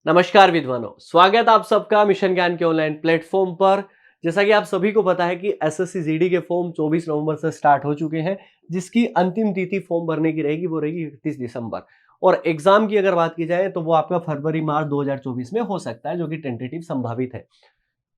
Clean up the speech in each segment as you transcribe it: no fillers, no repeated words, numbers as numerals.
नमस्कार विद्वानों, स्वागत आप सबका मिशन ज्ञान के ऑनलाइन प्लेटफॉर्म पर। जैसा कि आप सभी को पता है कि एसएससी जीडी के फॉर्म 24 नवंबर से स्टार्ट हो चुके हैं, जिसकी अंतिम तिथि फॉर्म भरने की रहेगी वो रहेगी 31 दिसंबर। और एग्जाम की अगर बात की जाए तो वो आपका फरवरी मार्च 2024 में हो सकता है, जो कि टेंटेटिव संभावित है।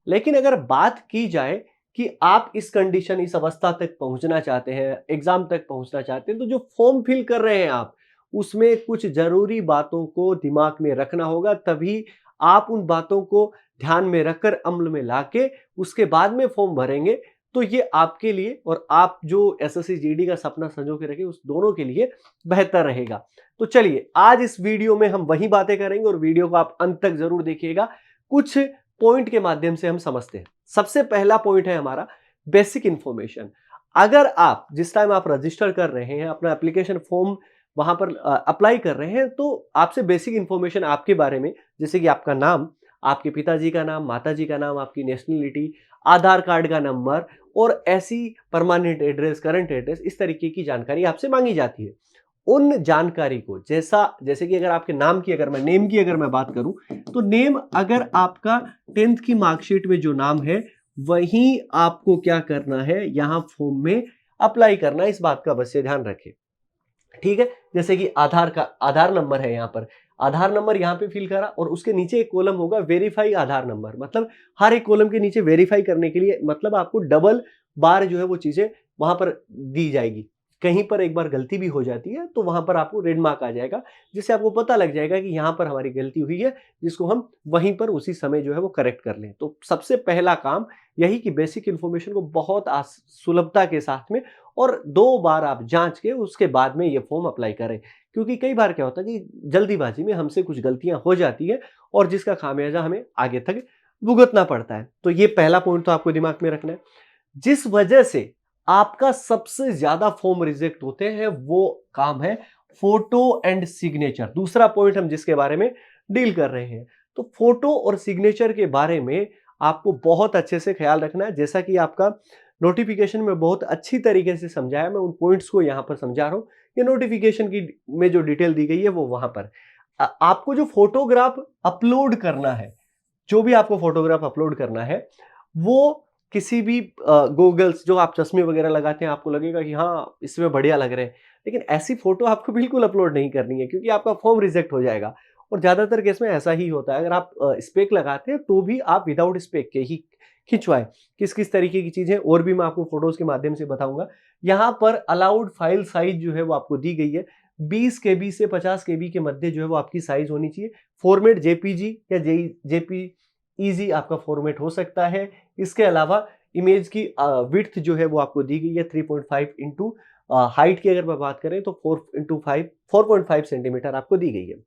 लेकिन अगर बात की जाए कि आप इस कंडीशन, इस अवस्था तक पहुंचना चाहते हैं, एग्जाम तक पहुंचना चाहते हैं, तो जो फॉर्म फिल कर रहे हैं आप, उसमें कुछ जरूरी बातों को दिमाग में रखना होगा। तभी आप उन बातों को ध्यान में रखकर अमल में लाके उसके बाद में फॉर्म भरेंगे, तो ये आपके लिए और आप जो एसएससी जीडी का सपना संजो के रखे उस दोनों के लिए बेहतर रहेगा। तो चलिए, आज इस वीडियो में हम वही बातें करेंगे और वीडियो को आप अंत तक जरूर देखिएगा। कुछ पॉइंट के माध्यम से हम समझते हैं। सबसे पहला पॉइंट है हमारा बेसिक इंफॉर्मेशन। अगर आप जिस टाइम आप रजिस्टर कर रहे हैं, अपना एप्लीकेशन फॉर्म वहां पर अप्लाई कर रहे हैं, तो आपसे बेसिक इंफॉर्मेशन आपके बारे में, जैसे कि आपका नाम, आपके पिताजी का नाम, माताजी का नाम, आपकी नेशनलिटी, आधार कार्ड का नंबर और ऐसी परमानेंट एड्रेस, करंट एड्रेस, इस तरीके की जानकारी आपसे मांगी जाती है। उन जानकारी को जैसे कि अगर आपके नाम की, अगर मैं नेम की अगर मैं बात करूं, तो नेम अगर आपका 10th की मार्कशीट में जो नाम है वही आपको क्या करना है, यहां फॉर्म में अप्लाई करना है। इस बात का अवश्य ध्यान रखें। ठीक है, जैसे कि आधार नंबर है, यहाँ पर आधार नंबर यहाँ पे फिल करा और उसके नीचे एक कॉलम होगा वेरीफाई आधार नंबर। मतलब हर एक कॉलम के नीचे वेरीफाई करने के लिए, मतलब आपको डबल बार जो है वो चीजें वहां पर दी जाएगी। कहीं पर एक बार गलती भी हो जाती है तो वहां पर आपको रेड मार्क आ जाएगा, जिससे आपको पता लग जाएगा कि यहाँ पर हमारी गलती हुई है, जिसको हम वहीं पर उसी समय जो है वो करेक्ट कर लें। तो सबसे पहला काम यही कि बेसिक इंफॉर्मेशन को बहुत सुलभता के साथ में और 2 बार आप जांच के उसके बाद में ये फॉर्म अप्लाई करें। क्योंकि कई बार क्या होता है कि जल्दीबाजी में हमसे कुछ गलतियां हो जाती है और जिसका खामियाजा हमें आगे तक भुगतना पड़ता है। तो ये पहला पॉइंट तो आपको दिमाग में रखना है। जिस वजह से आपका सबसे ज्यादा फॉर्म रिजेक्ट होते हैं वो काम है फोटो एंड सिग्नेचर। दूसरा पॉइंट हम जिसके बारे में डील कर रहे हैं, तो फोटो और सिग्नेचर के बारे में आपको बहुत अच्छे से ख्याल रखना है। जैसा कि आपका नोटिफिकेशन में बहुत अच्छी तरीके से समझाया, मैं उन पॉइंट्स को यहां पर समझा रहा हूं। ये नोटिफिकेशन की में जो डिटेल दी गई है वो वहां पर आपको जो फोटोग्राफ अपलोड करना है, जो भी आपको फोटोग्राफ अपलोड करना है, वो किसी भी गॉगल्स, जो आप चश्मे वगैरह लगाते हैं, आपको लगेगा कि हाँ इसमें बढ़िया लग रहे हैं, लेकिन ऐसी फोटो आपको बिल्कुल अपलोड नहीं करनी है, क्योंकि आपका फॉर्म रिजेक्ट हो जाएगा। और ज्यादातर केस में ऐसा ही होता है। अगर आप स्पेक लगाते हैं तो भी आप विदाउट स्पेक के ही खिंचवाएं। किस किस तरीके की चीजें और भी मैं आपको फोटोज के माध्यम से बताऊंगा। यहाँ पर अलाउड फाइल साइज जो है वो आपको दी गई है, 20 केबी से 50 केबी के मध्य जो है वो आपकी साइज होनी चाहिए। फॉर्मेट जेपीजी या जेपीईजी आपका फॉर्मेट हो सकता है। इसके अलावा इमेज की विड्थ जो है वो आपको दी गई है 3.5 इंटू, हाइट की अगर मैं बात करें तो 4.5 सेंटीमीटर आपको दी गई है।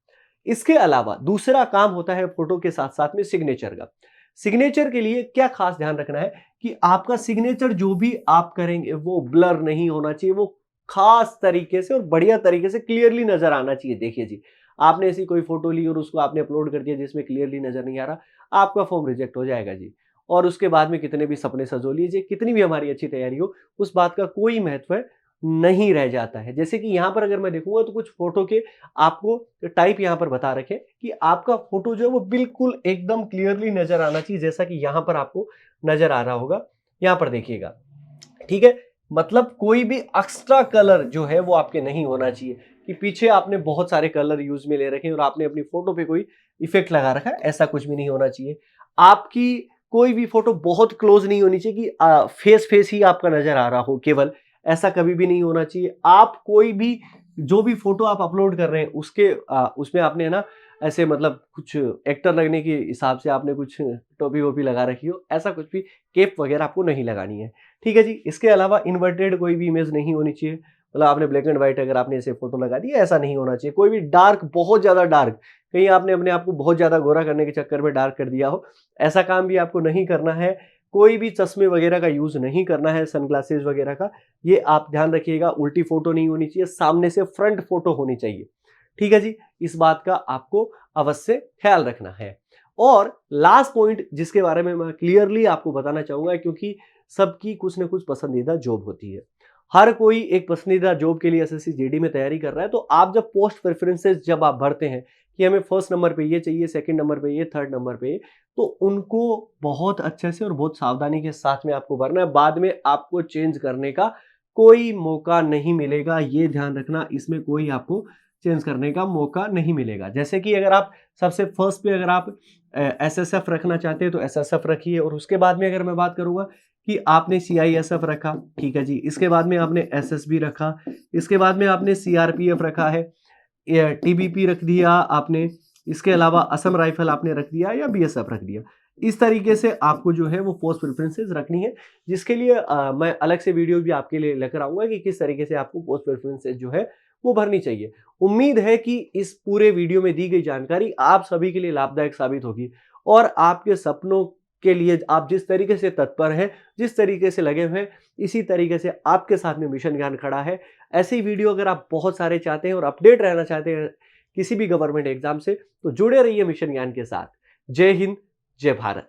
इसके अलावा दूसरा काम होता है फोटो के साथ साथ में सिग्नेचर का। सिग्नेचर के लिए क्या खास ध्यान रखना है कि आपका सिग्नेचर जो भी आप करेंगे वो ब्लर नहीं होना चाहिए, वो खास तरीके से और बढ़िया तरीके से क्लियरली नजर आना चाहिए। देखिए जी, आपने ऐसी कोई फोटो ली और उसको आपने अपलोड कर दिया जिसमें क्लियरली नजर नहीं आ रहा, आपका फॉर्म रिजेक्ट हो जाएगा जी। और उसके बाद में कितने भी सपने सजो लीजिए, कितनी भी हमारी अच्छी तैयारी हो, उस बात का कोई महत्व नहीं रह जाता है। जैसे कि यहाँ पर अगर मैं देखूंगा तो कुछ फोटो के आपको टाइप यहाँ पर बता रखे कि आपका फोटो जो है वो बिल्कुल एकदम क्लियरली नजर आना चाहिए, जैसा कि यहाँ पर आपको नजर आ रहा होगा। यहाँ पर देखिएगा, ठीक है। मतलब कोई भी एक्स्ट्रा कलर जो है वो आपके नहीं होना चाहिए कि पीछे आपने बहुत सारे कलर यूज में ले रखे हैं और आपने अपनी फोटो पे कोई इफेक्ट लगा रखा है, ऐसा कुछ भी नहीं होना चाहिए। आपकी कोई भी फोटो बहुत क्लोज नहीं होनी चाहिए कि फेस फेस ही आपका नजर आ रहा हो केवल, ऐसा कभी भी नहीं होना चाहिए। आप कोई भी जो भी फोटो आप अपलोड कर रहे हैं उसमें आपने है ना, ऐसे मतलब कुछ एक्टर लगने के हिसाब से आपने कुछ टोपी वोपी लगा रखी हो, ऐसा कुछ भी केप वगैरह आपको नहीं लगानी है। ठीक है जी। इसके अलावा इन्वर्टेड कोई भी इमेज नहीं होनी चाहिए। मतलब आपने ब्लैक एंड व्हाइट अगर आपने ऐसे फोटो लगा दी, ऐसा नहीं होना चाहिए। कोई भी डार्क, बहुत ज्यादा डार्क, कहीं आपने अपने आप को बहुत ज्यादा गोरा करने के चक्कर में डार्क कर दिया हो, ऐसा काम भी आपको नहीं करना है। कोई भी चश्मे वगैरह का यूज नहीं करना है, सनग्लासेस वगैरह का, ये आप ध्यान रखिएगा। उल्टी फोटो नहीं होनी चाहिए, सामने से फ्रंट फोटो होनी चाहिए। ठीक है जी, इस बात का आपको अवश्य ख्याल रखना है। और लास्ट पॉइंट जिसके बारे में मैं क्लियरली आपको बताना चाहूंगा, क्योंकि सबकी कुछ ना कुछ पसंदीदा जॉब होती है, हर कोई एक पसंदीदा जॉब के लिए एसएससी जीडी में तैयारी कर रहा है, तो आप जब पोस्ट प्रेफरेंसेस जब आप भरते हैं कि हमें फर्स्ट नंबर पे ये चाहिए, सेकंड नंबर पे ये, थर्ड नंबर पे ये, तो उनको बहुत अच्छे से और बहुत सावधानी के साथ में आपको भरना है। बाद में आपको चेंज करने का कोई मौका नहीं मिलेगा, ये ध्यान रखना, इसमें कोई आपको चेंज करने का मौका नहीं मिलेगा। जैसे कि अगर आप सबसे फर्स्ट पे अगर आप एसएसएफ रखना चाहते हैं तो एसएसएफ रखिए, और उसके बाद में अगर मैं बात करूंगा कि आपने सीआईएसएफ रखा, ठीक है जी, इसके बाद में आपने एसएसबी रखा, इसके बाद में आपने सीआरपीएफ रखा है, टीबीपी रख दिया आपने, इसके अलावा असम राइफल आपने रख दिया या बीएसएफ रख दिया। इस तरीके से आपको जो है वो पोस्ट प्रेफरेंसेस रखनी है, जिसके लिए मैं अलग से वीडियो भी आपके लिए लेकर आऊंगा कि किस तरीके से आपको पोस्ट प्रेफरेंसेस जो है वो भरनी चाहिए। उम्मीद है कि इस पूरे वीडियो में दी गई जानकारी आप सभी के लिए लाभदायक साबित होगी, और आपके सपनों के लिए आप जिस तरीके से तत्पर हैं, जिस तरीके से लगे हुए हैं, इसी तरीके से आपके साथ में मिशन ज्ञान खड़ा है। ऐसे ही वीडियो अगर आप बहुत सारे चाहते हैं और अपडेट रहना चाहते हैं किसी भी गवर्नमेंट एग्जाम से, तो जुड़े रहिए मिशन ज्ञान के साथ। जय हिंद, जय भारत।